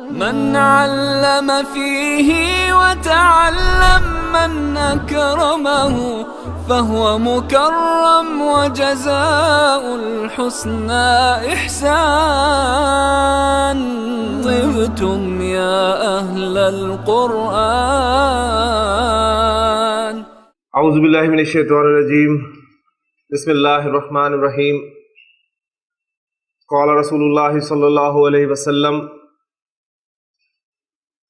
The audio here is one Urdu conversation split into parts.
من علم فيه وتعلم من أكرمه فهو مكرم وجزاء الحسنى إحسان. طبتم يا أهل القرآن. اعوذ باللہ من الشیطان الرجیم. بسم اللہ الرحمن الرحیم. قال رسول اللہ صلی اللہ علیہ وسلم: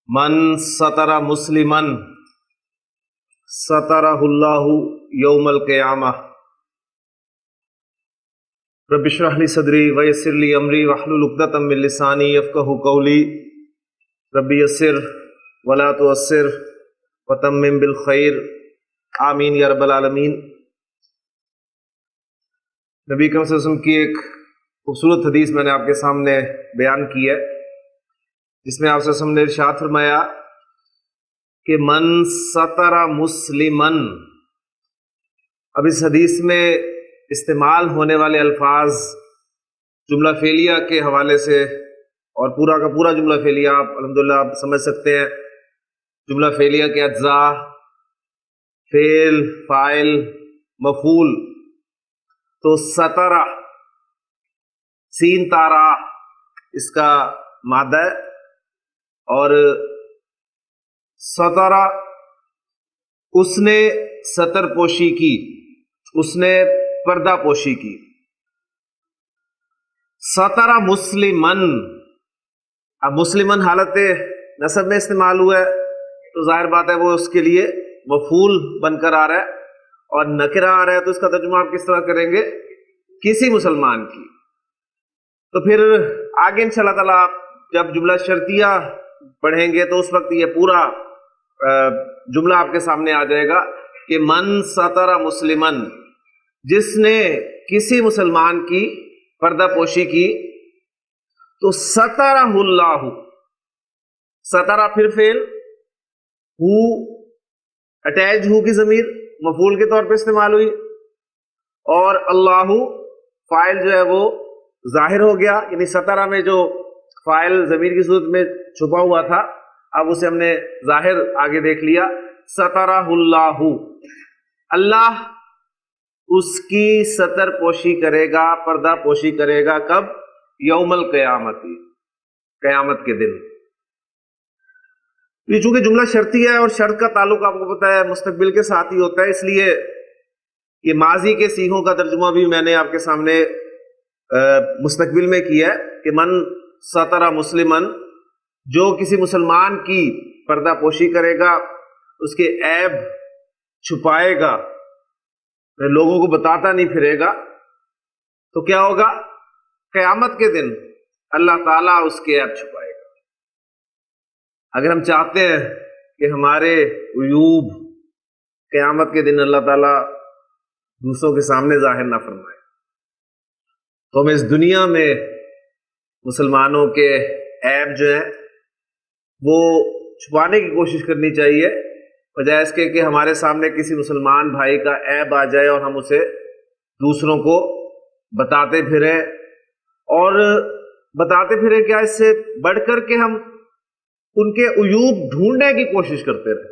من ستر مسلما سترہ اللہ یوم القیامہ. رب اشرح لی صدری ویسر لی امری واحلل عقدۃ من لسانی یفقہوا قولی. رب یسر ولا تعسر وتمم بالخیر. آمین یا رب العالمین. نبی کریم صلی اللہ علیہ وسلم کی ایک خوبصورت حدیث میں نے آپ کے سامنے بیان کی ہے، جس میں آپ صلی اللہ علیہ وسلم نے ارشاد فرمایا کہ من ستر مسلمن. اب اس حدیث میں استعمال ہونے والے الفاظ جملہ فعلیہ کے حوالے سے، اور پورا کا پورا جملہ فعلیہ آپ الحمدللہ آپ سمجھ سکتے ہیں. جملہ فعلیہ کے اجزاء، فعل، فاعل، مفعول. تو سترہ سین تارا اس کا مادہ ہے، اور سترہ اس نے ستر پوشی کی، اس نے پردہ پوشی کی. سترہ مسلمن، اب مسلمن حالت نسب میں استعمال ہوا ہے تو ظاہر بات ہے وہ اس کے لیے مفعول بن کر آ رہا ہے، اور نکرہ آ رہا ہے تو اس کا ترجمہ آپ کس طرح کریں گے؟ کسی مسلمان کی. تو پھر آگے انشاءاللہ تعالیٰ آپ جب جملہ شرطیہ پڑھیں گے تو اس وقت یہ پورا جملہ آپ کے سامنے آ جائے گا کہ من ستر مسلمن، جس نے کسی مسلمان کی پردہ پوشی کی. تو سترہ اللہ، سترہ پھر فعل، ہو اٹیچ ہو کی ضمیر مفعول کے طور پہ استعمال ہوئی، اور اللہ فاعل جو ہے وہ ظاہر ہو گیا. یعنی سترہ میں جو فاعل ضمیر کی صورت میں چھپا ہوا تھا اب اسے ہم نے ظاہر آگے دیکھ لیا. سترہ اللہ، اللہ اس کی ستر پوشی کرے گا، پردہ پوشی کرے گا. کب؟ یوم القیامت، قیامت کے دن. یہ چونکہ جملہ شرطی ہے اور شرط کا تعلق آپ کو پتہ ہے مستقبل کے ساتھ ہی ہوتا ہے، اس لیے یہ ماضی کے صیغوں کا ترجمہ بھی میں نے آپ کے سامنے مستقبل میں کیا ہے کہ من سترہ مسلمن، جو کسی مسلمان کی پردہ پوشی کرے گا، اس کے عیب چھپائے گا، لوگوں کو بتاتا نہیں پھرے گا، تو کیا ہوگا؟ قیامت کے دن اللہ تعالیٰ اس کے عیب چھپائے گا. اگر ہم چاہتے ہیں کہ ہمارے عیوب قیامت کے دن اللہ تعالیٰ دوسروں کے سامنے ظاہر نہ فرمائے، تو ہمیں اس دنیا میں مسلمانوں کے عیب جو ہیں وہ چھپانے کی کوشش کرنی چاہیے، بجائے اس کے کہ ہمارے سامنے کسی مسلمان بھائی کا عیب آ جائے اور ہم اسے دوسروں کو بتاتے پھریں. اور بتاتے پھریں کیا، اس سے بڑھ کر کے ہم ان کے عیوب ڈھونڈنے کی کوشش کرتے رہے.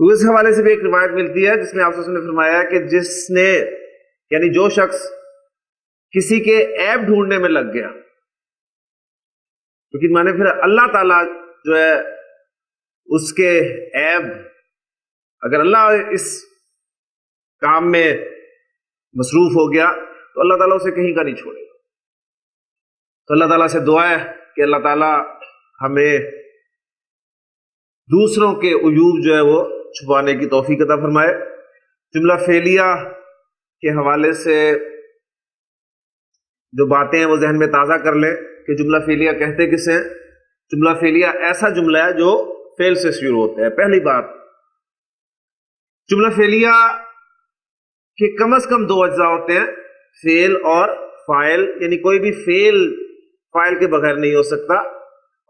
تو اس حوالے سے بھی ایک روایت ملتی ہے جس میں آپ نے فرمایا کہ جس نے، یعنی جو شخص کسی کے عیب ڈھونڈنے میں لگ گیا، لیکن مانے پھر اللہ تعالیٰ جو ہے اس کے عیب، اگر اللہ اس کام میں مصروف ہو گیا تو اللہ تعالیٰ اسے کہیں کا نہیں چھوڑے گا. تو اللہ تعالیٰ سے دعا ہے کہ اللہ تعالیٰ ہمیں دوسروں کے عیوب جو ہے وہ چھپانے کی توفیق عطا فرمائے. جملہ فعلیہ کے حوالے سے جو باتیں ہیں وہ ذہن میں تازہ کر لیں کہ جملہ فعلیہ کہتے کسے ہیں. جملہ فعلیہ ایسا جملہ ہے جو فعل سے شروع ہوتا ہے. پہلی بات، جملہ فعلیہ کے کم از کم دو اجزاء ہوتے ہیں، فعل اور فاعل. یعنی کوئی بھی فعل فاعل کے بغیر نہیں ہو سکتا،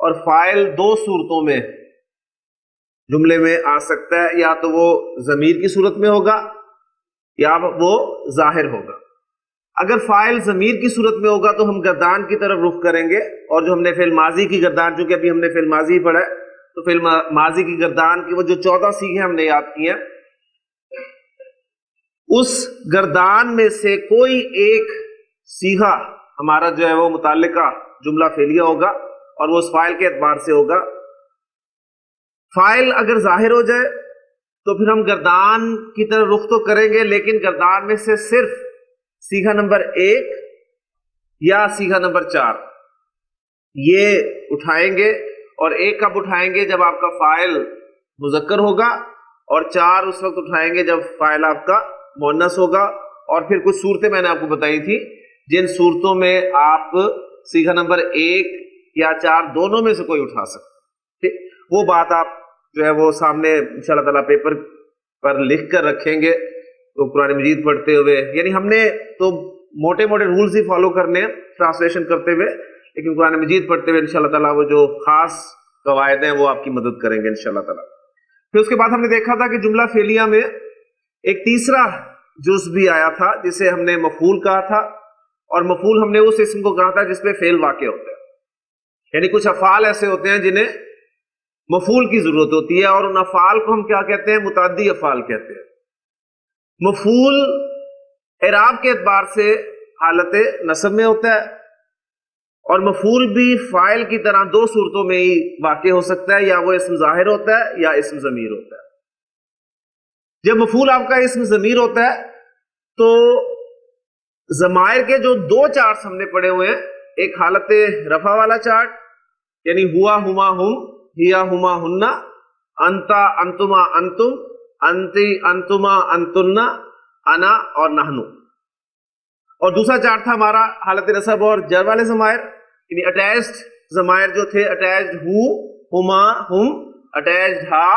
اور فاعل دو صورتوں میں جملے میں آ سکتا ہے، یا تو وہ ضمیر کی صورت میں ہوگا یا وہ ظاہر ہوگا. اگر فاعل ضمیر کی صورت میں ہوگا تو ہم گردان کی طرف رخ کریں گے، اور جو ہم نے فعل ماضی کی گردان، چونکہ ابھی ہم نے فعل ماضی پڑھا ہے تو فعل ماضی کی گردان کی وہ جو 14 سیغے ہم نے یاد کی ہیں، اس گردان میں سے کوئی ایک سیغہ ہمارا جو ہے وہ متعلقہ جملہ فعلیہ ہوگا، اور وہ اس فاعل کے اعتبار سے ہوگا۔ فاعل اگر ظاہر ہو جائے تو پھر ہم گردان کی طرف رخ تو کریں گے، لیکن گردان میں سے صرف سیغہ نمبر 1 یا سیغہ نمبر 4 یہ اٹھائیں گے، اور 1 کب اٹھائیں گے؟ جب آپ کا فاعل مذکر ہوگا، اور 4 اس وقت اٹھائیں گے جب فاعل آپ کا مؤنث ہوگا۔ اور پھر کچھ صورتیں میں نے آپ کو بتائی تھی جن صورتوں میں آپ سیغہ نمبر 1 یا 4 دونوں میں سے کوئی اٹھا سکتے ہیں، وہ بات آپ جو ہے وہ سامنے انشاءاللہ تعالیٰ پیپر پر لکھ کر رکھیں گے تو قرآن مجید پڑھتے ہوئے، یعنی ہم نے تو موٹے موٹے رولز ہی فالو کرنے ہیں ٹرانسلیشن کرتے ہوئے، لیکن قرآن مجید پڑھتے ہوئے انشاءاللہ تعالیٰ وہ جو خاص قواعد ہیں وہ آپ کی مدد کریں گے انشاءاللہ تعالیٰ۔ پھر اس کے بعد ہم نے دیکھا تھا کہ جملہ فعلیہ میں ایک تیسرا جز بھی آیا تھا جسے ہم نے مفعول کہا تھا، اور مفعول ہم نے اس اسم کو کہا تھا جس پہ فعل واقع ہوتا ہے، یعنی کچھ افعال ایسے ہوتے ہیں جنہیں مفعول کی ضرورت ہوتی ہے، اور ان افعال کو ہم کیا کہتے ہیں؟ متعدی افعال کہتے ہیں۔ مفعول اعراب کے اعتبار سے حالت نصب میں ہوتا ہے، اور مفعول بھی فاعل کی طرح 2 صورتوں میں ہی واقع ہو سکتا ہے، یا وہ اسم ظاہر ہوتا ہے یا اسم ضمیر ہوتا ہے۔ جب مفعول آپ کا اسم ضمیر ہوتا ہے تو ضمائر کے جو 2 چارٹس ہم نے پڑھے ہوئے ہیں، ایک حالت رفع والا چارٹ، یعنی ہوا ہما ہم، ہیا ہما ہننا، انتا انتما انتم، انتی انتما انتن، انا اور نحنو، اور دوسرا چارٹ تھا ہمارا حالت نصب اور جر والے ضمائر، یعنی اٹیچڈ ضمائر جو تھے، اٹیچڈ ہو ہما ہم، اٹیچڈ ہا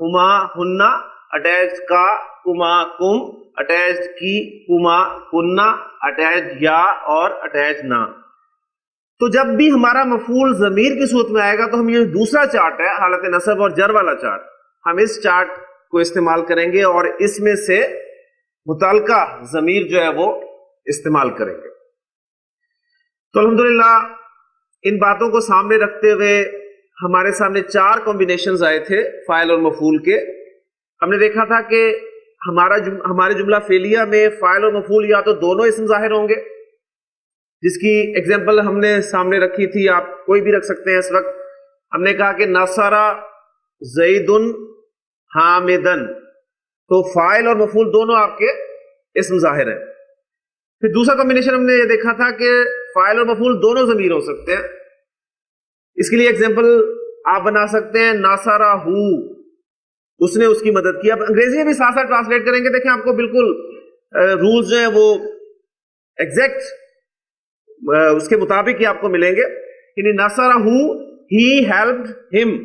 ہما ہننا، اٹیچڈ کا کما کم، اٹیچڈ کی کما کننا، اٹیچڈ یا اور اٹیچڈ نا۔ تو جب بھی ہمارا مفعول ضمیر کی صورت میں آئے گا تو ہم یہ دوسرا چارٹ ہے حالت نصب اور جر والا چارٹ، ہم اس چارٹ کو استعمال کریں گے اور اس میں سے متعلقہ ضمیر جو ہے وہ استعمال کریں گے۔ تو الحمدللہ ان باتوں کو سامنے رکھتے ہوئے ہمارے سامنے 4 کمبینیشنز آئے تھے فاعل اور مفعول کے۔ ہم نے دیکھا تھا کہ ہمارے جملہ فعلیہ میں فاعل اور مفعول یا تو دونوں اسم ظاہر ہوں گے، جس کی ایگزامپل ہم نے سامنے رکھی تھی، آپ کوئی بھی رکھ سکتے ہیں اس وقت۔ ہم نے کہا کہ نصر زید حامدن، تو فاعل اور مفعول دونوں آپ کے اسم ظاہر ہیں۔ پھر دوسرا کمبینیشن ہم نے یہ دیکھا تھا کہ فاعل اور مفعول دونوں ضمیر ہو سکتے ہیں۔ اس کے لیے ایگزامپل آپ بنا سکتے ہیں ناصرہ ہو، اس نے اس کی مدد کی۔ اب انگریزی میں بھی ساتھ ساتھ ٹرانسلیٹ کریں گے، دیکھیں آپ کو بالکل رولز جو ہیں وہ ایگزیکٹ اس کے مطابق ہی آپ کو ملیں گے۔ یعنی ناصرہ ہو، ہی ہیلپڈ ہم،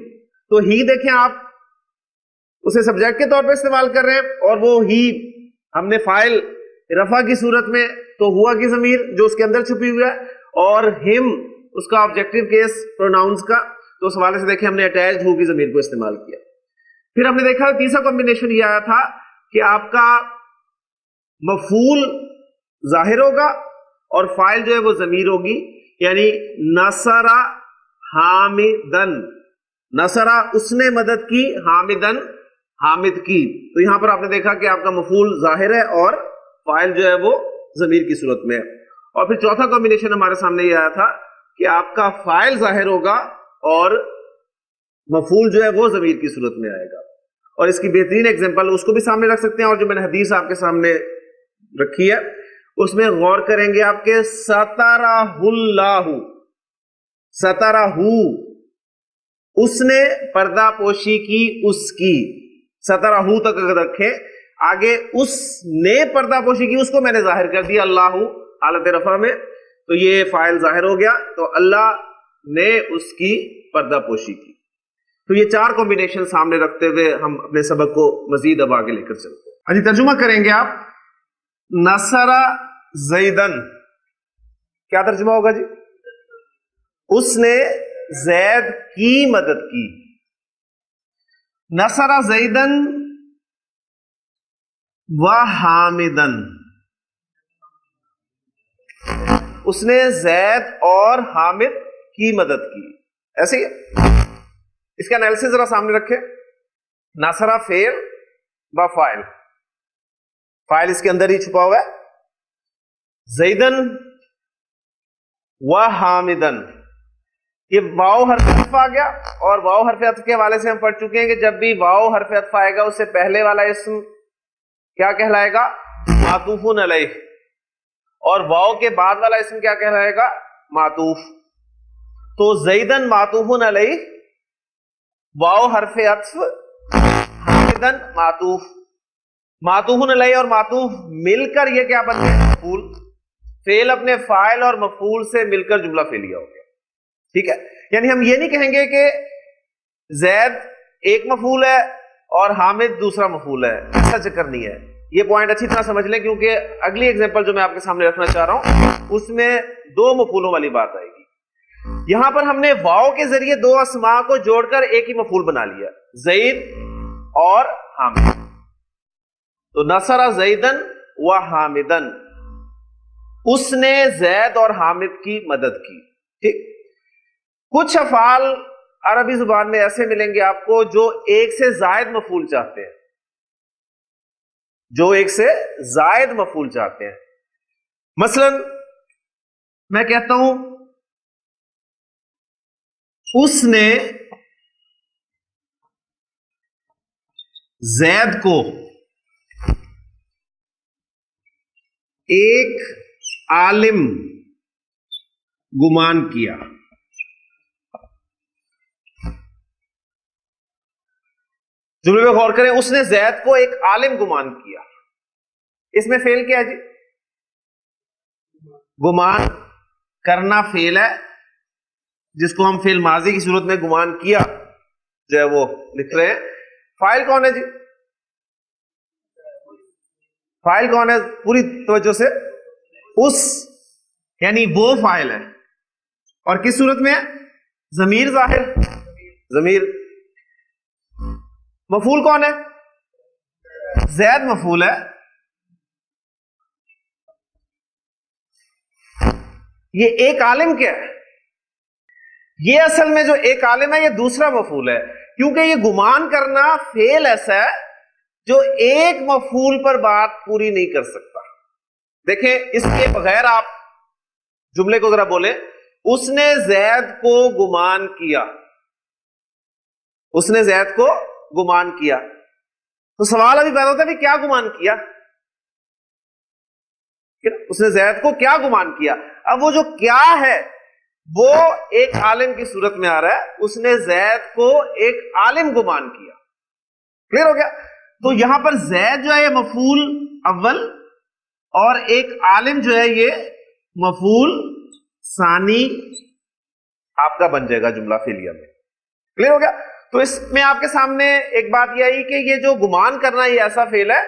تو ہی دیکھیں آپ اسے سبجیکٹ کے طور پہ استعمال کر رہے ہیں، اور وہ ہی ہم نے فاعل رفع کی صورت میں تو ہوا کی ضمیر جو اس کے اندر چھپی ہوئی ہے، اور ہم اس کا آبجیکٹو کیس پروناؤنس کا، تو اس حوالے سے دیکھیں ہم نے اٹیچڈ ہو کی ضمیر کو استعمال کیا۔ پھر ہم نے دیکھا تیسرا کمبینیشن یہ آیا تھا کہ آپ کا مفعول ظاہر ہوگا اور فاعل جو ہے وہ ضمیر ہوگی، یعنی نصر حامدن، نصر اس نے مدد کی، حامدن حامد کی۔ تو یہاں پر آپ نے دیکھا کہ آپ کا مفعول ظاہر ہے اور فاعل جو ہے وہ ضمیر کی صورت میں ہے۔ اور پھر چوتھا کمبینیشن ہمارے سامنے یہ آیا تھا کہ آپ کا فاعل ظاہر ہوگا اور مفعول جو ہے وہ ضمیر کی صورت میں آئے گا۔ اور اس کی بہترین ایگزامپل اس کو بھی سامنے رکھ سکتے ہیں، اور جو میں نے حدیث آپ کے سامنے رکھی ہے اس میں غور کریں گے آپ کے سترہ اللہ، سترہ اس نے پردہ پوشی کی اس کی، سترہ تک اگر رکھیں آگے اس نے پردہ پوشی کی، اس کو میں نے ظاہر کر دیا اللہ حالت رفع میں، تو یہ فاعل ظاہر ہو گیا، تو اللہ نے اس کی پردہ پوشی کی۔ تو یہ 4 کمبینیشن سامنے رکھتے ہوئے ہم اپنے سبق کو مزید اب آگے لے کر چلتے ہیں۔ ہاں جی، ترجمہ کریں گے آپ نصر زیدن، کیا ترجمہ ہوگا جی؟ اس نے زید کی مدد کی۔ نصر زیدن و حامدن، اس نے زید اور حامد کی مدد کی. ایسے ہی اس کا انالیسس ذرا سامنے رکھے. نصرہ فعل با فاعل, فاعل اس کے اندر ہی چھپا ہوا ہے. زیدن و حامدن, یہ واو حرف عطف آ گیا, اور واو حرف عطف کے حوالے سے ہم پڑھ چکے ہیں کہ جب بھی واو حرف عطف آئے گا اس سے پہلے والا اسم کیا کہلائے گا؟ معطوف علیہ, اور واو کے بعد والا اسم کیا کہلائے گا؟ معطوف. تو زیدن معطوف علیہ, واو حرف عطف, حامدن معطوف. معطوف علیہ اور معطوف مل کر یہ کیا بنتے ہیں؟ مفعول. فعل اپنے فاعل اور مفعول سے مل کر جملہ فعلیہ ہو گیا. ٹھیک ہے, یعنی ہم یہ نہیں کہیں گے کہ زید ایک مفعول ہے اور حامد دوسرا مفعول ہے, ایسا چکر نہیں ہے. یہ پوائنٹ اچھی طرح سمجھ لیں, کیونکہ اگلی ایگزامپل جو میں آپ کے سامنے رکھنا چاہ رہا ہوں اس میں دو مفعولوں والی بات آئے گی. یہاں پر ہم نے واو کے ذریعے دو اسماء کو جوڑ کر ایک ہی مفعول بنا لیا, زید اور حامد. تو نصر زیدن و حامدن, اس نے زید اور حامد کی مدد کی. ٹھیک, کچھ افعال عربی زبان میں ایسے ملیں گے آپ کو جو ایک سے زائد مفعول چاہتے ہیں, جو ایک سے زائد مفعول چاہتے ہیں. مثلا میں کہتا ہوں اس نے زید کو ایک عالم گمان کیا. جملے میں غور کریں, اس نے زید کو ایک عالم گمان کیا. اس میں فعل کیا ہے جی؟ گمان کرنا فعل ہے, جس کو ہم فعل ماضی کی صورت میں گمان کیا جو ہے وہ لکھ رہے ہیں. فاعل کون ہے جی؟ فاعل کون ہے پوری توجہ سے؟ اس, یعنی وہ فاعل ہے. اور کس صورت میں ہے؟ ضمیر ظاہر, ضمیر. مفعول کون ہے؟ زید مفعول ہے. یہ ایک عالم کیا ہے؟ یہ اصل میں جو ایک عالم ہے یہ دوسرا مفعول ہے, کیونکہ یہ گمان کرنا فعل ایسا ہے جو ایک مفعول پر بات پوری نہیں کر سکتا. دیکھیں, اس کے بغیر آپ جملے کو ذرا بولیں, اس نے زید کو گمان کیا. اس نے زید کو گمان کیا, تو سوال ابھی پیدا ہوتا ہے کہ کیا گمان کیا؟ اس نے زید کو کیا گمان کیا؟ اب وہ جو کیا ہے وہ ایک عالم کی صورت میں آ رہا ہے, اس نے زید کو ایک عالم گمان کیا. کلیئر ہو گیا؟ تو یہاں پر زید جو ہے یہ مفعول اول, اور ایک عالم جو ہے یہ مفعول ثانی آپ کا بن جائے گا جملہ فعلیہ میں. کلیئر ہو گیا؟ تو اس میں آپ کے سامنے ایک بات یہ آئی کہ یہ جو گمان کرنا یہ ایسا فعل ہے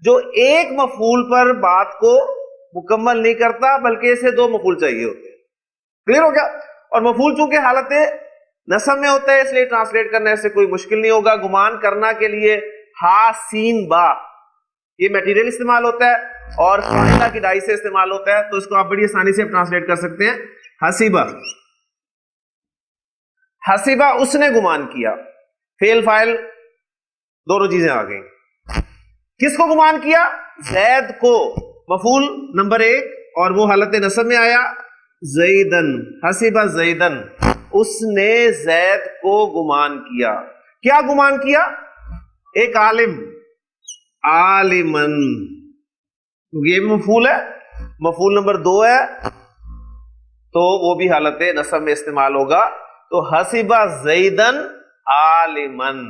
جو ایک مفعول پر بات کو مکمل نہیں کرتا, بلکہ اسے دو مفعول چاہیے ہوتے ہیں. کلیئر ہو گیا؟ اور مفعول چونکہ حالت نصب میں ہوتا ہے اس لیے ٹرانسلیٹ کرنے سے کوئی مشکل نہیں ہوگا. گمان کرنا کے لیے ہا سین با یہ میٹیریل استعمال ہوتا ہے, اور فاعلہ کی ڈائی سے استعمال ہوتا ہے, تو اس کو آپ بڑی آسانی سے ٹرانسلیٹ کر سکتے ہیں حسیبہ. حسیبہ اس نے گمان کیا, فعل فاعل دونوں چیزیں آ گئیں. کس کو گمان کیا؟ زید کو. مفعول نمبر ایک, اور وہ حالت نصب میں آیا زیدن. حسیبہ زیدن, اس نے زید کو گمان کیا. کیا گمان کیا؟ ایک عالم, عالمن. یہ مفعول ہے, مفعول نمبر دو ہے, تو وہ بھی حالت نصب میں استعمال ہوگا. تو حسیبہ زیدن عالمن,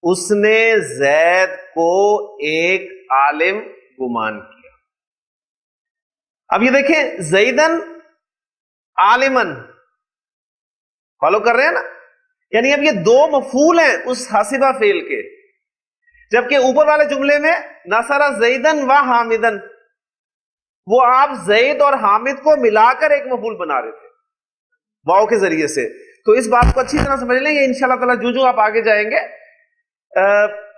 اس نے زید کو ایک عالم گمان کیا. اب یہ دیکھیں, زیدن عالمن, فالو کر رہے ہیں نا؟ یعنی اب یہ دو مفعول ہیں اس حسیبہ فعل کے, جبکہ اوپر والے جملے میں نصر زیدن و حامدن, وہ آپ زید اور حامد کو ملا کر ایک مفعول بنا رہے تھے واو کے ذریعے سے. تو اس بات کو اچھی طرح سمجھ لیں, یہ انشاءاللہ تعالی جو آپ آگے جائیں گے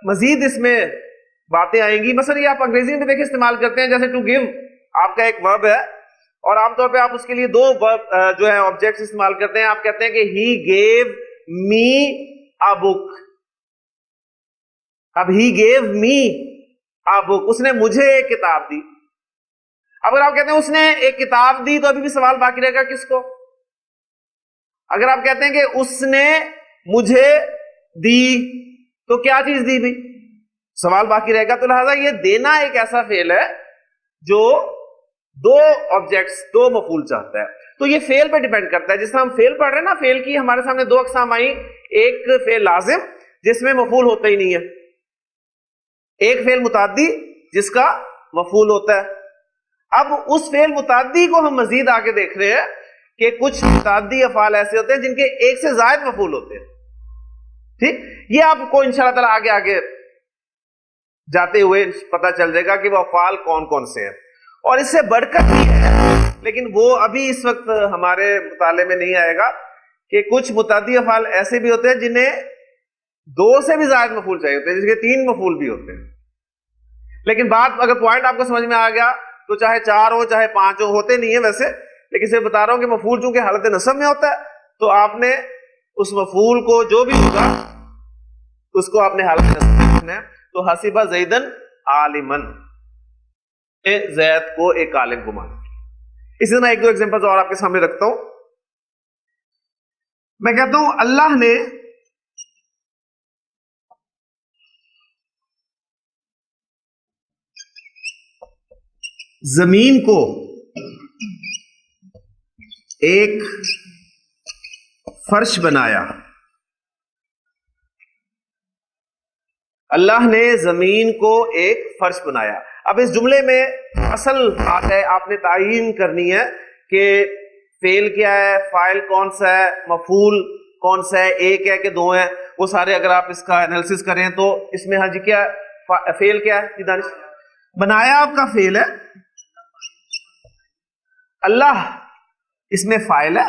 مزید اس میں باتیں آئیں گی. مثلا یہ آپ انگریزی میں دیکھیں استعمال کرتے ہیں, جیسے ٹو گیو آپ کا ایک ورب ہے, اور عام طور پہ آپ اس کے لیے دو جو ہے آبجیکٹس استعمال کرتے ہیں. آپ کہتے ہیں کہ ہی گیو می اے بک. اب ہی گیو می اے بک, اس نے مجھے ایک کتاب دی. اگر آپ کہتے ہیں اس نے ایک کتاب دی تو ابھی بھی سوال باقی رہے گا کس کو. اگر آپ کہتے ہیں کہ اس نے مجھے دی تو کیا چیز دی بھی, سوال باقی رہے گا. تو لہذا یہ دینا ایک ایسا فعل ہے جو دو آبجیکٹس, دو مفعول چاہتا ہے. تو یہ فعل پہ ڈیپینڈ کرتا ہے. جس طرح ہم فعل پڑھ رہے ہیں نا, فعل کی ہمارے سامنے دو اقسام آئی. ایک فعل لازم جس میں مفعول ہوتا ہی نہیں ہے, ایک فعل متعدی جس کا مفعول ہوتا ہے. اب اس فعل متعدی کو ہم مزید آگے دیکھ رہے ہیں کہ کچھ متعدی افعال ایسے ہوتے ہیں جن کے ایک سے زائد مفعول ہوتے ہیں. ٹھیک, یہ آپ کو انشاءاللہ تعالی آگے آگے جاتے ہوئے پتہ چل جائے گا کہ وہ افعال کون کون سے ہیں. اور اس سے بڑھ کر بھی ہے, لیکن وہ ابھی اس وقت ہمارے مطالعے میں نہیں آئے گا, کہ کچھ متعدی افعال ایسے بھی ہوتے ہیں جنہیں دو سے بھی زائد مفعول چاہیے ہوتے ہیں, جس کے تین مفعول بھی ہوتے ہیں. لیکن بات اگر پوائنٹ آپ کو سمجھ میں آ گیا تو چاہے چار ہو چاہے پانچ ہو, ہوتے نہیں ہیں ویسے, لیکن صرف بتا رہا ہوں کہ مفعول چونکہ حالت نصب میں ہوتا ہے تو آپ نے اس مفعول کو جو بھی ہوگا اس کو آپ نے حالت نصب میں رکھنا ہے. تو حسبہ زیدن عالمن, زید کو ایک عالم کو مان. اسی طرح ایک دو ایگزامپل اور آپ کے سامنے رکھتا ہوں. میں کہتا ہوں اللہ نے زمین کو ایک فرش بنایا. اللہ نے زمین کو ایک فرش بنایا. اب اس جملے میں اصل بات ہے, آپ نے تعین کرنی ہے کہ فعل کیا ہے, فاعل کون سا ہے, مفعول کون سا ہے, ایک ہے کہ دو ہیں. وہ سارے اگر آپ اس کا انالیسس کریں تو اس میں ہاں جی کیا فعل کیا ہے, دانش بنایا آپ کا فعل ہے, اللہ اس میں فاعل ہے,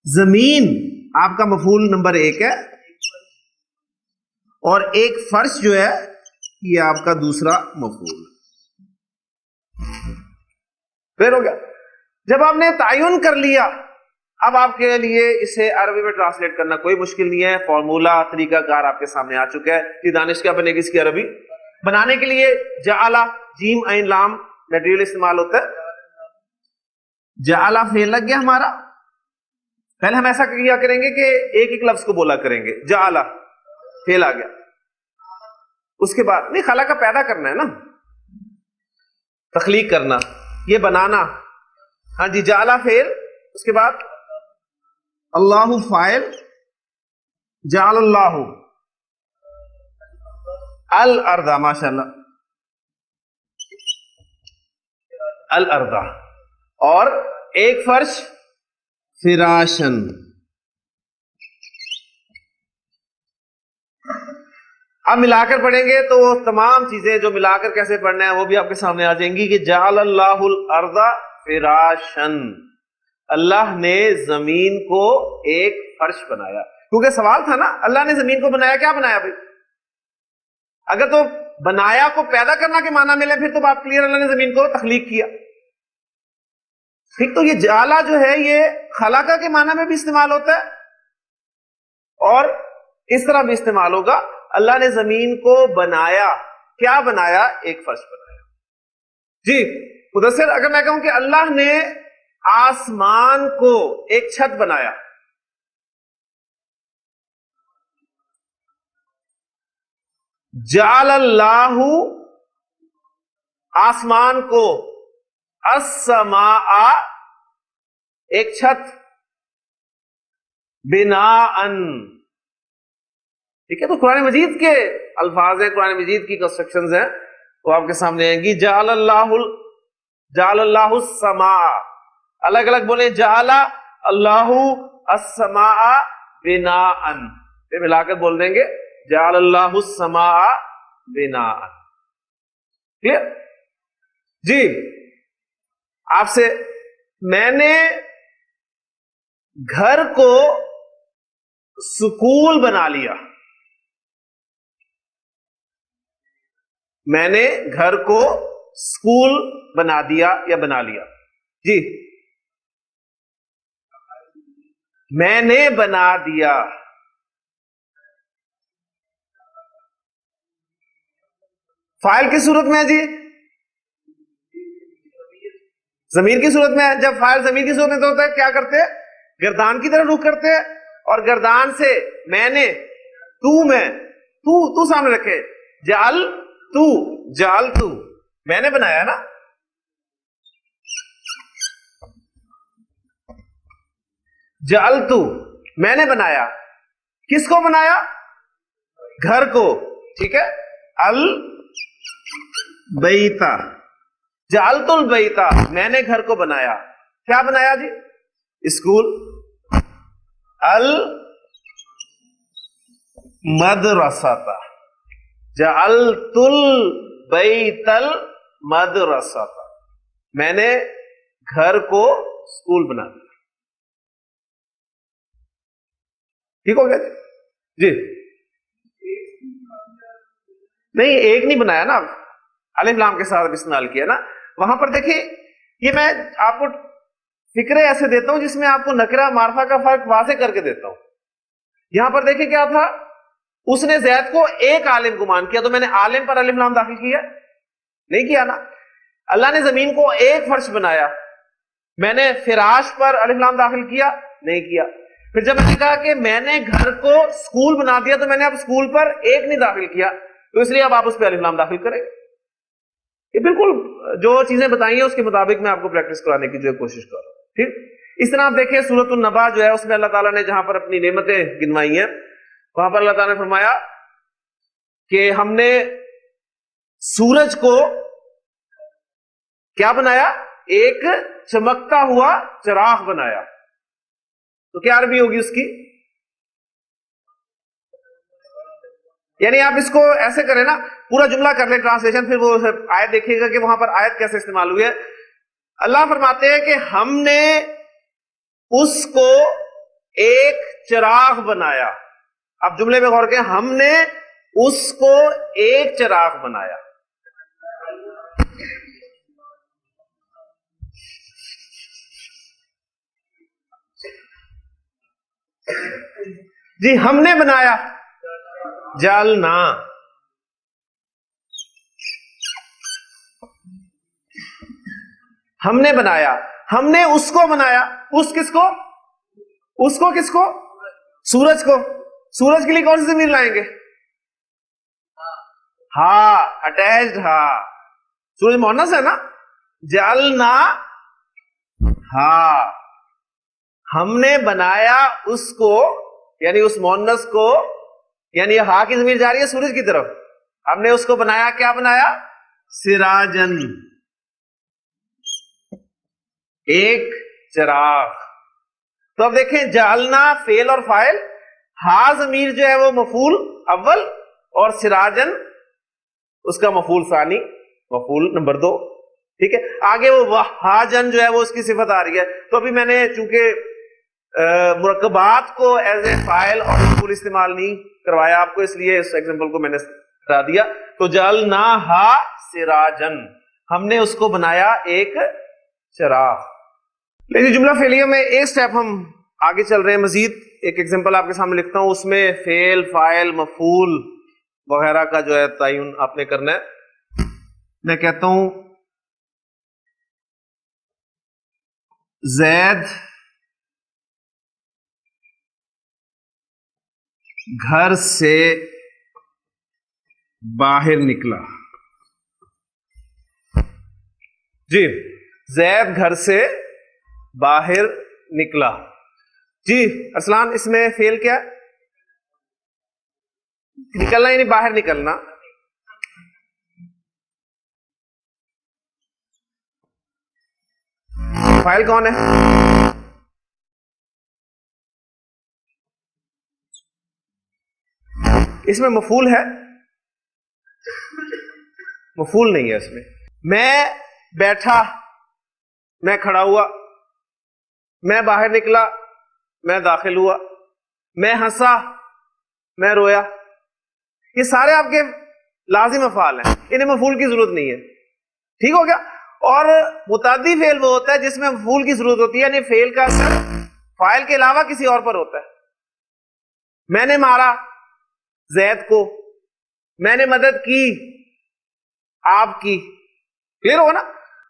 زمین آپ کا مفعول نمبر ایک ہے, اور ایک فرش جو ہے یہ آپ کا دوسرا مفعول. پھر ہو گیا. جب آپ نے تعین کر لیا, اب آپ کے لیے اسے عربی میں ٹرانسلیٹ کرنا کوئی مشکل نہیں ہے. فارمولا طریقہ کار آپ کے سامنے آ چکا ہے. یہ دانش کیا بنے گی اس کی عربی بنانے کے لیے؟ جعل, جیم عین لام میٹیریل استعمال ہوتا ہے. جعل فعل لگ گیا ہمارا. پہلے ہم ایسا کیا کریں گے کہ ایک ایک لفظ کو بولا کریں گے. جعل فعل آ گیا, اس کے بعد نہیں خلا کا پیدا کرنا ہے نا, تخلیق کرنا, یہ بنانا. ہاں جی, جعل فعل, اس کے بعد اللہ فاعل, جعل اللہ الارض, ماشاءاللہ الارض, اور ایک فرش فراشن. اب ملا کر پڑھیں گے تو وہ تمام چیزیں جو ملا کر کیسے پڑھنا ہے وہ بھی آپ کے سامنے آ جائیں گی. کہ جعل اللہ الارض فراشن, اللہ نے زمین کو ایک فرش بنایا. کیونکہ سوال تھا نا, اللہ نے زمین کو بنایا, کیا بنایا بھائی؟ اگر تو بنایا کو پیدا کرنا کے معنی ملے پھر تو بات کلیئر, اللہ نے زمین کو تخلیق کیا. ٹھیک, تو یہ جعلا جو ہے یہ خلقہ کے معنی میں بھی استعمال ہوتا ہے اور اس طرح بھی استعمال ہوگا. اللہ نے زمین کو بنایا, کیا بنایا؟ ایک فرش بنایا. جی مدثر, اگر میں کہوں کہ اللہ نے آسمان کو ایک چھت بنایا, جعل اللہ آسمان کو, السماء ایک چھت, بناءً. ٹھیک ہے, تو قرآن مجید کے الفاظ ہیں, قرآن مجید کی کنسٹرکشنز ہیں, وہ آپ کے سامنے آئیں گی. جعل اللہ السماء, الگ الگ بولیں, جعل اللہ السماء بناءً, پھر ملا کر بول دیں گے جعل اللہ السماء بناءً. کلیئر؟ جی آپ سے, میں نے گھر کو سکول بنا لیا, میں نے گھر کو اسکول بنا دیا یا بنا لیا. جی میں نے بنا دیا. فاعل کس صورت میں ہے جی؟ ضمیر کی صورت میں ہے. جب فاعل ضمیر کی صورت میں تو ہوتا ہے کیا کرتے ہیں؟ گردان کی طرف رخ کرتے ہیں اور گردان سے میں نے تو سامنے رکھے. جعل تو میں نے بنایا نا. جعل تو میں نے بنایا. کس کو بنایا؟ گھر کو. ٹھیک ہے. البیتا. جعلت البیتا میں نے گھر کو بنایا. کیا بنایا جی؟ اسکول. المدرسہ. جعلت البیت المدرسہ میں نے گھر کو اسکول بنا دیا. ٹھیک ہو گیا جی؟ نہیں ایک نہیں بنایا نا, الف لام کے ساتھ استعمال کیا نا. وہاں پر دیکھیں یہ میں آپ کو فکرے ایسے دیتا ہوں جس میں آپ کو نکرہ معرفہ کا فرق واضح کر کے دیتا ہوں. یہاں پر دیکھیں کیا تھا, اس نے زید کو ایک عالم گمان کیا تو میں نے عالم پر الف لام داخل کیا؟ نہیں کیا نا. اللہ نے زمین کو ایک فرش بنایا, میں نے فراش پر الف لام داخل کیا؟ نہیں کیا. پھر جب میں نے کہا کہ میں نے گھر کو اسکول بنا دیا تو میں نے اب اسکول پر ایک نہیں داخل کیا, تو اس لیے اب آپ اس پہ الف لام داخل کریں. یہ بالکل جو چیزیں بتائی ہیں اس کے مطابق میں آپ کو پریکٹس کرانے کی جو کوشش کر رہا ہوں. ٹھیک. اس طرح آپ دیکھیں سورۃ النبا جو ہے اس میں اللہ تعالیٰ نے جہاں پر اپنی نعمتیں گنوائی ہیں وہاں پر اللہ تعالیٰ نے فرمایا کہ ہم نے سورج کو کیا بنایا؟ ایک چمکتا ہوا چراغ بنایا. تو کیا عربی ہوگی اس کی؟ یعنی آپ اس کو ایسے کریں نا, پورا جملہ کر لیں ٹرانسلیشن, پھر وہ آیت دیکھیے گا کہ وہاں پر آیت کیسے استعمال ہوئی ہے. اللہ فرماتے ہیں کہ ہم نے اس کو ایک چراغ بنایا. اب جملے میں غور کریں, ہم نے اس کو ایک چراغ بنایا. جی ہم نے بنایا, جالنا. ہم نے بنایا, ہم نے اس کو بنایا. اس کس کو؟ اس کو کس کو؟ سورج کو. سورج کے لیے کون سی ضمیر لائیں گے؟ ہاں, اٹیچڈ ہاں. سورج مؤنث ہے نا. جالنا ہاں, ہم نے بنایا اس کو, یعنی اس مؤنث کو, یعنی ہا کی ضمیر جا رہی ہے سورج کی طرف. ہم نے اس کو بنایا, کیا بنایا؟ سراجن, ایک چراغ. تو اب دیکھیں جعلنا فعل اور فاعل, ہا ضمیر جو ہے وہ مفعول اول اور سراجن اس کا مفعول ثانی, مفعول نمبر 2. ٹھیک ہے. آگے وہ وہاجن جو ہے وہ اس کی صفت آ رہی ہے. تو ابھی میں نے چونکہ مرکبات کو ایز اے فاعل اور مفعول استعمال نہیں کروایا آپ کو, اس لیے اس ایگزامپل کو میں نے بتا دیا. تو جعلناہا سراجن, ہم نے اس کو بنایا ایک چراغ. لیکن جملہ فعلیہ میں ایک سٹیپ ہم آگے چل رہے ہیں مزید. ایک ایگزامپل آپ کے سامنے لکھتا ہوں, اس میں فعل, فاعل, مفعول وغیرہ کا جو ہے تعین آپ نے کرنا ہے. میں کہتا ہوں زید گھر سے باہر نکلا. جی زید گھر سے باہر نکلا. جی ارسلان, اس میں فعل کیا؟ نکلنا یعنی باہر نکلنا. فاعل کون ہے؟ اس میں مفعول ہے؟ مفعول نہیں ہے اس میں. میں بیٹھا, میں کھڑا ہوا, میں باہر نکلا, میں داخل ہوا, میں ہنسا, میں رویا. یہ سارے آپ کے لازم افعال ہیں, انہیں مفعول کی ضرورت نہیں ہے. ٹھیک ہو گیا. اور متعدی فعل وہ ہوتا ہے جس میں مفعول کی ضرورت ہوتی ہے، یعنی فعل کا اثر فاعل کے علاوہ کسی اور پر ہوتا ہے. میں نے مارا زید کو، میں نے مدد کی آپ کی. کلیئر ہو نا؟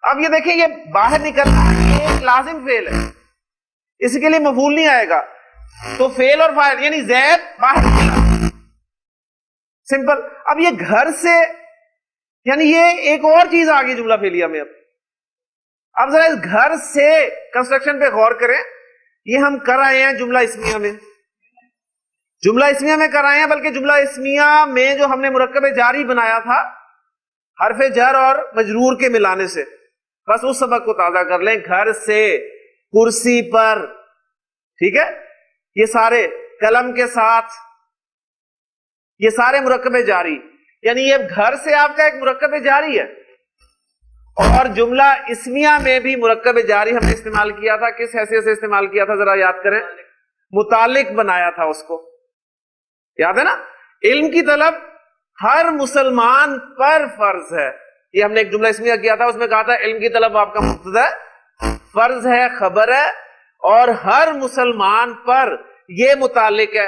اب یہ دیکھیں، یہ باہر نکلنا یہ ایک لازم فعل ہے، اس کے لیے مفعول نہیں آئے گا. تو فعل اور فاعل یعنی زید باہر نکلا، سمپل. اب یہ گھر سے، یعنی یہ ایک اور چیز آ گئی جملہ فعلیہ میں. اب ذرا اس گھر سے کنسٹرکشن پہ غور کریں. یہ ہم کر آئے ہیں جملہ اسمیہ میں، جملہ اسمیہ میں کر آئے ہیں، بلکہ جملہ اسمیہ میں جو ہم نے مرکب جاری بنایا تھا حرف جر اور مجرور کے ملانے سے، بس اس سبق کو تازہ کر لیں. گھر سے، کرسی پر، ٹھیک ہے، یہ سارے قلم کے ساتھ، یہ سارے مرکب جاری، یعنی یہ گھر سے آپ کا ایک مرکب جاری ہے. اور جملہ اسمیہ میں بھی مرکب جاری ہم نے استعمال کیا تھا. کس حیثیت سے استعمال کیا تھا ذرا یاد کریں؟ متعلق بنایا تھا اس کو، یاد ہے نا؟ علم کی طلب ہر مسلمان پر فرض ہے. یہ ہم نے ایک جملہ اسمیہ کیا تھا، اس میں کہا تھا علم کی طلب آپ کا مبتدا ہے، فرض ہے، خبر ہے، اور ہر مسلمان پر یہ متعلق ہے.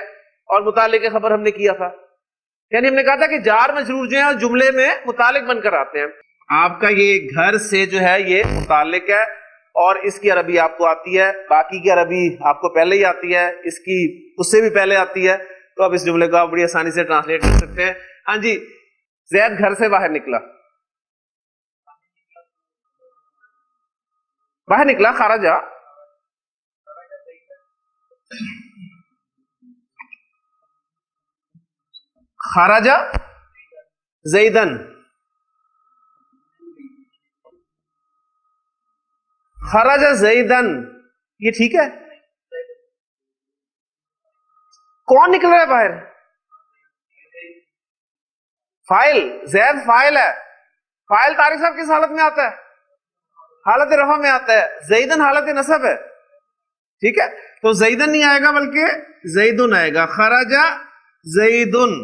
اور متعلق خبر ہم نے کیا تھا، یعنی ہم نے کہا تھا کہ جار مجرور جو ہے جملے میں متعلق بن کر آتے ہیں. آپ کا یہ گھر سے جو ہے یہ متعلق ہے، اور اس کی عربی آپ کو آتی ہے، باقی کی عربی آپ کو پہلے ہی آتی ہے، اس کی اس سے بھی پہلے آتی ہے. تو اب اس جملے کو آپ بڑی آسانی سے ٹرانسلیٹ کر سکتے ہیں. ہاں جی، زید گھر سے باہر نکلا، باہر نکلا، خرجا، خرجا زیدن، خرجا زیدن، یہ ٹھیک ہے. کون نکل رہا ہے باہر؟ فائل. زید فائل ہے. فائل طارق صاحب کس حالت میں آتا ہے؟ حالت رفع میں آتا ہے. زیدن حالت نصب ہے، ٹھیک ہے. تو زیدن نہیں آئے گا بلکہ زیدن آئے گا. خرجا زیدن،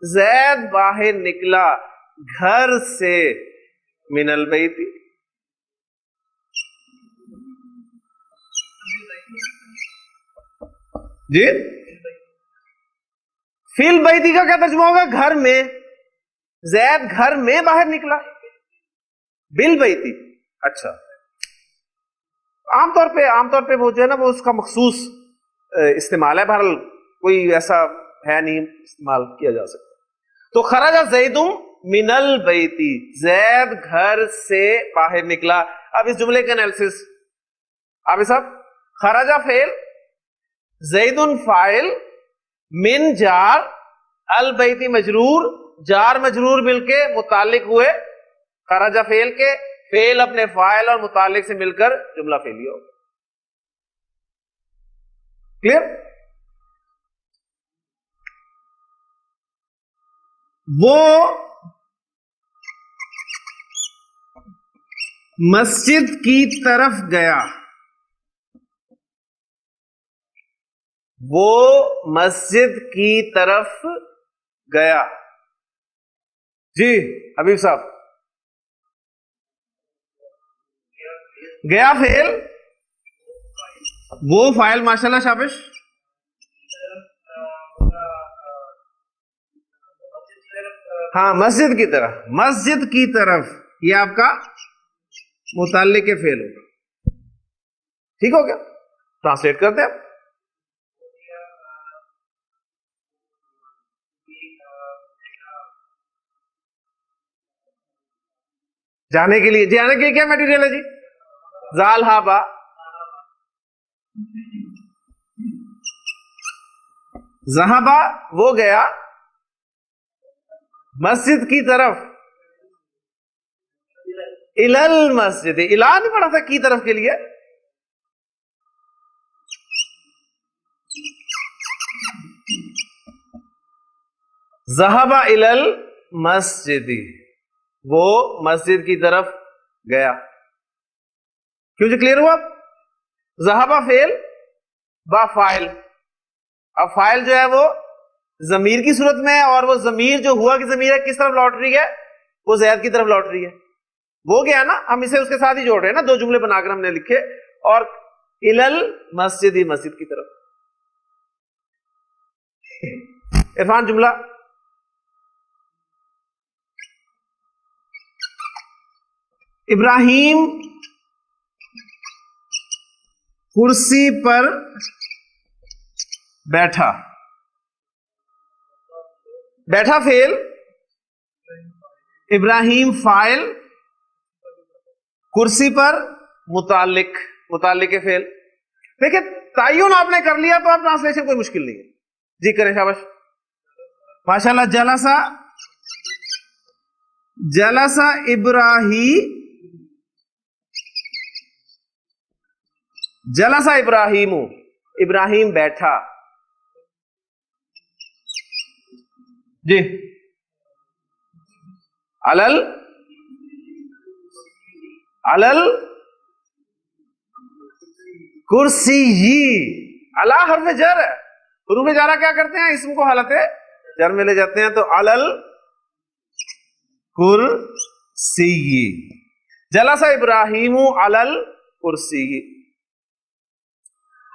زید باہر نکلا گھر سے، من البیت. جی، فی البیتی کا کیا ترجمہ ہوگا؟ گھر میں. زید گھر میں باہر نکلا، بالبیتی. اچھا، عام طور پہ وہ جو ہے نا وہ اس کا مخصوص استعمال ہے، بہرحال کوئی ایسا ہے نہیں استعمال کیا جا سکتا. تو خرج زید من البیتی، زید گھر سے باہر نکلا. اب اس جملے کا انالیسس آپ صاحب، خرجہ فعل، زید فاعل، من جار، البیتی مجرور، جار مجرور مل کے متعلق ہوئے خرجہ فعل کے، فعل اپنے فاعل اور متعلق سے مل کر جملہ فعلیہ ہو. کلیئر؟ وہ مسجد کی طرف گیا، وہ مسجد کی طرف گیا. جی حبیب صاحب، گیا فعل، وہ فاعل. ماشاءاللہ شابش. ہاں، مسجد کی طرف، مسجد کی طرف یہ آپ کا متعلق فعل ہوگا. ٹھیک ہو گیا؟ ٹرانسلیٹ کرتے ہیں. جانے کے لیے، جانے کے لیے کیا میٹیریل ہے جی؟ زال ہابا. ذہبا وہ گیا، مسجد کی طرف، الل مسجد، الا نہیں پڑھا تھا کی طرف کے لیے؟ ذہبا الل مسجد، وہ مسجد کی طرف گیا. کیوں جی؟ کلیئر ہوا؟ ذہبا فعل با فاعل. اب فاعل جو ہے وہ ضمیر کی صورت میں ہے، اور وہ ضمیر جو ہوا کی ضمیر ہے کس طرف لوٹ رہی ہے؟ وہ زید کی طرف لوٹ رہی ہے. وہ گیا نا, ہم اسے اس کے ساتھ ہی جوڑ رہے ہیں نا, دو جملے بنا کر ہم نے لکھے, اور الل مسجد, مسجد کی طرف. عرفان جملہ. ابراہیم کرسی پر بیٹھا. بیٹھا فعل, ابراہیم فاعل, کرسی پر متعلق, متعلق فعل. دیکھیں تعین آپ نے کر لیا تو اب ٹرانسلیشن کوئی مشکل نہیں ہے. جی کریں, شاباش, ماشاءاللہ. جلسہ, جلسہ ابراہیم, جلسہ ابراہیم, ابراہیم بیٹھا. جی علل, علل کرسی, علا حرف جر ہے. حروف جارہ کیا کرتے ہیں, اسم کو حالت جر میں لے جاتے ہیں. تو علل کرسی, جلسہ ابراہیم علل کرسی.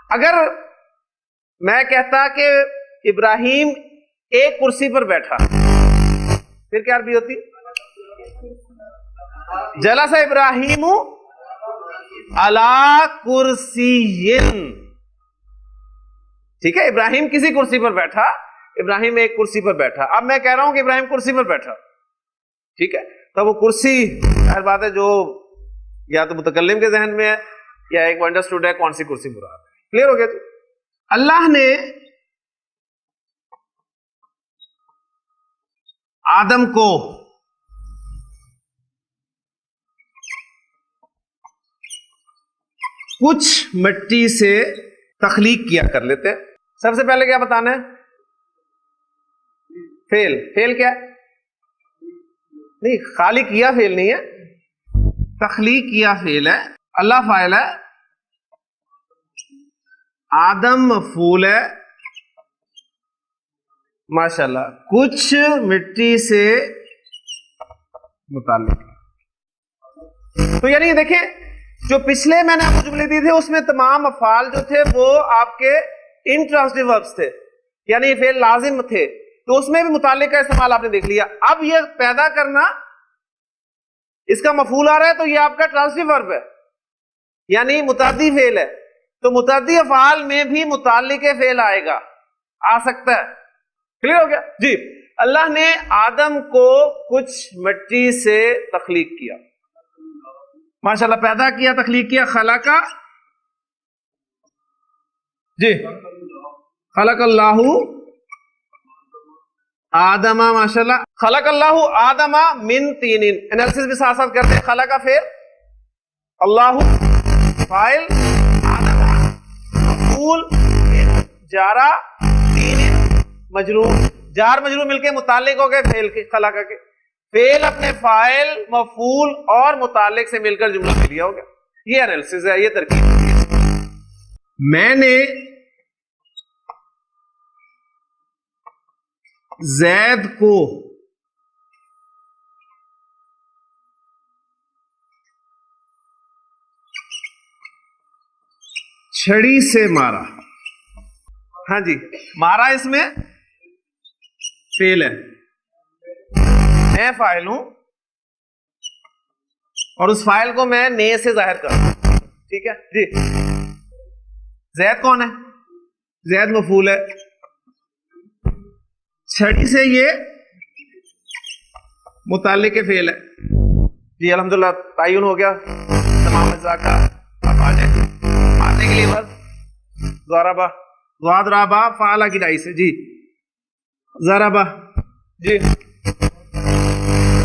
اگر میں کہتا کہ ابراہیم ایک کرسی پر بیٹھا, پھر کیا عربی ہوتی؟ جلسہ ابراہیم علی کرسی. ٹھیک ہے, ابراہیم کسی کرسی پر بیٹھا, ابراہیم ایک کرسی پر بیٹھا. اب میں کہہ رہا ہوں کہ ابراہیم کرسی پر بیٹھا, ٹھیک ہے, تو وہ کرسی ہر بات ہے جو یا تو متکلم کے ذہن میں ہے یا ایک انڈرسٹوڈ ہے کون سی کرسی مراد ہے. کلیئر ہو گیا جی. اللہ نے آدم کو کچھ مٹی سے تخلیق کیا. کر لیتے ہیں. سب سے پہلے کیا بتانا ہے؟ فعل. فعل کیا ہے؟ نہیں, خالق کیا فعل نہیں ہے, تخلیق کیا فعل ہے. اللہ فاعل ہے, آدم مفعول ہے. ماشاءاللہ. کچھ مٹی سے متعلق. تو یعنی دیکھیں جو پچھلے میں نے آپ کو جملے دی تھے اس میں تمام افعال جو تھے وہ آپ کے انٹرانسٹیو وربس تھے, یعنی فعل لازم تھے. تو اس میں بھی متعلق کا استعمال آپ نے دیکھ لیا. اب یہ پیدا کرنا, اس کا مفعول آ رہا ہے تو یہ آپ کا ٹرانسٹیو ورب ہے, یعنی متعدی فعل ہے. تو متعدی افعال میں بھی متعلق فعل آئے گا, آ سکتا ہے. کلیئر ہو گیا جی. اللہ نے آدم کو کچھ مٹی سے تخلیق کیا. ماشاءاللہ. پیدا کیا, تخلیق کیا. خلقہ, جی خلق اللہ آدم. ماشاءاللہ. خلق اللہ آدم من طین. انالیسس بھی ساتھ ساتھ کرتے ہیں. خلق فعل, اللہ فاعل, آدم مفعول, جارہ, طین مجرور. جار مجرور مل کے متعلق ہو گئے فعل کے, خلق کے. فعل اپنے فاعل, مفعول اور متعلق سے مل کر جملہ مل لیا ہو گیا. یہ انالیسس ہے, یہ ترکیب. میں نے زید کو چھڑی سے مارا. ہاں جی, مارا اس میں فعل ہے, میں فاعل ہوں اور اس فاعل کو میں نے سے ظاہر کروں. ٹھیک ہے جی. زید کون ہے؟ زید مفعول ہے. چھڑی سے یہ متعلق فعل ہے. جی الحمدللہ تعین ہو گیا تمام اجزاء کا. اب آ جائیں مارنے کے لیے بس. ضربہ, ضاد رابہ فعلا کی ڈائی سے. جی ضربہ, جی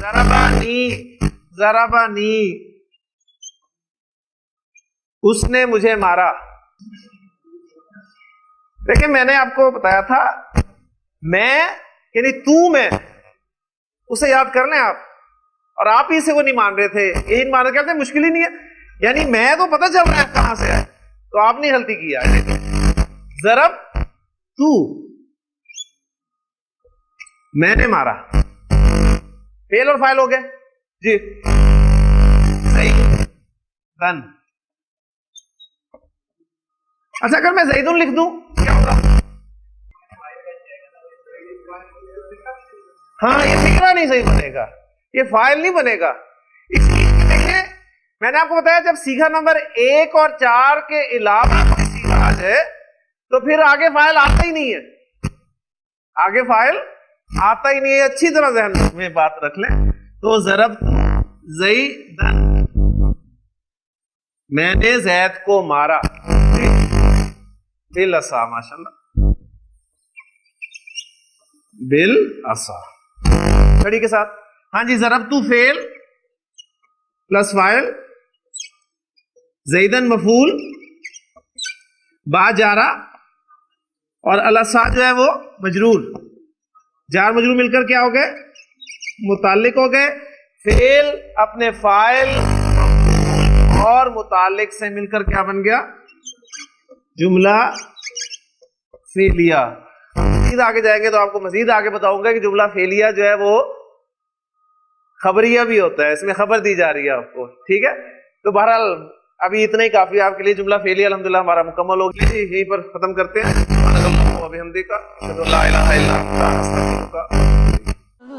ضربانی, ضربانی, اس نے مجھے مارا. دیکھیں میں نے آپ کو بتایا تھا میں یعنی تو میں, اسے یاد کر لیں آپ, اور آپ ہی سے وہ نہیں مان رہے تھے. یہی مان رہے کہتے ہیں مشکل ہی نہیں ہے, یعنی میں تو پتہ چل رہا ہے کہاں سے ہے, تو آپ نے غلطی کیا. ضرب تو, میں نے مارا. فعل اور فاعل ہو گئے. جی دن. اچھا اگر میں زیدن لکھ دوں کیا ہوگا؟ ہاں یہ فکرہ نہیں صحیح بنے گا, یہ فاعل نہیں بنے گا. اس لیے دیکھیں میں نے آپ کو بتایا جب سیغہ نمبر 1 اور 4 کے علاوہ کوئی سیغہ آ جائے تو پھر آگے فاعل آتا ہی نہیں ہے, آگے فاعل آتا ہی نہیں ہے. اچھی طرح ذہن میں بات رکھ لیں. تو ضربت زیدن, میں نے زید کو مارا, بالعصا, ماشاءاللہ, بالعصا کھڑی کے ساتھ. ہاں جی, ضربتو فعل پلس فاعل, زیدن مفعول, با جارا, اور العصا جو ہے وہ مجرور. جار مجرور مل کر کیا ہو گئے؟ متعلق ہو گئے. فعل اپنے فاعل اور متعلق سے مل کر کیا بن گیا؟ جملہ فعلیہ. مزید آگے جائیں گے تو آپ کو مزید آگے بتاؤں گا کہ جملہ فعلیہ جو ہے وہ خبریہ بھی ہوتا ہے, اس میں خبر دی جا رہی ہے آپ کو. ٹھیک ہے, تو بہرحال ابھی اتنا ہی کافی آپ کے لیے. جملہ فعلیہ الحمدللہ ہمارا مکمل ہو گیا. یہیں پر ختم کرتے ہیں.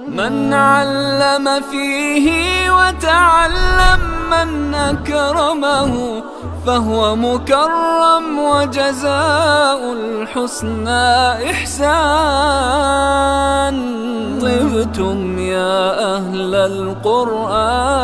من علم فيه وتعلم من أكرمه فهو مكرم وجزاء الحسنى إحسان. طبتم يا أهل القرآن.